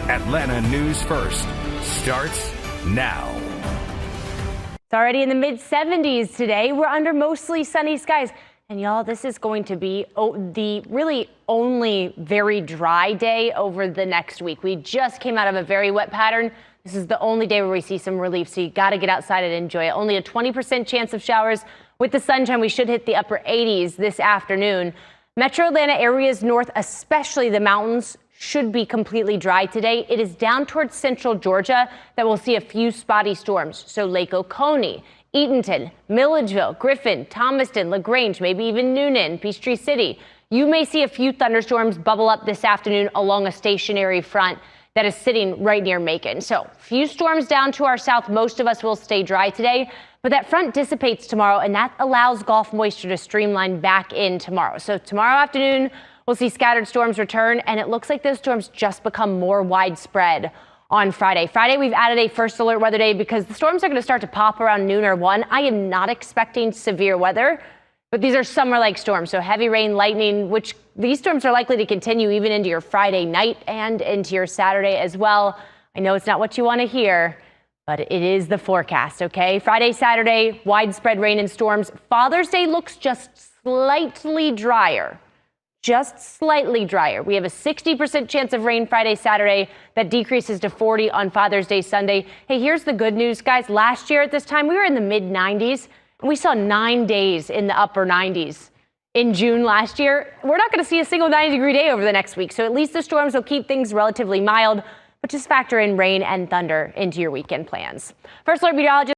Atlanta News First starts now. It's already in the mid-70s today. We're under mostly sunny skies. And y'all, this is going to be the really only very dry day over the next week. We just came out of a very wet pattern. This is the only day where we see some relief, so you got to get outside and enjoy it. Only a 20% chance of showers. With the sunshine, we should hit the upper 80s this afternoon. Metro Atlanta areas north, especially the mountains, should be completely dry today. It is down towards central Georgia that we'll see a few spotty storms. So Lake Oconee, Eatonton, Milledgeville, Griffin, Thomaston, LaGrange, maybe even Noonan, Peachtree City. You may see a few thunderstorms bubble up this afternoon along a stationary front that is sitting right near Macon. So few storms down to our south. Most of us will stay dry today, but that front dissipates tomorrow, and that allows Gulf moisture to streamline back in tomorrow. So tomorrow afternoon, we'll see scattered storms return, and it looks like those storms just become more widespread on Friday. Friday, we've added a first alert weather day because the storms are going to start to pop around noon or 1. I am not expecting severe weather, but these are summer-like storms, so heavy rain, lightning, which these storms are likely to continue even into your Friday night and into your Saturday as well. I know it's not what you want to hear, but it is the forecast, okay? Friday, Saturday, widespread rain and storms. Father's Day looks just slightly drier. Just slightly drier. We have a 60% chance of rain Friday, Saturday. That decreases to 40 on Father's Day, Sunday. Hey, here's the good news, guys. Last year at this time, we were in the mid-90s, and we saw 9 days in the upper 90s. In June last year, we're not going to see a single 90-degree day over the next week, so at least the storms will keep things relatively mild, but just factor in rain and thunder into your weekend plans. First alert meteorologist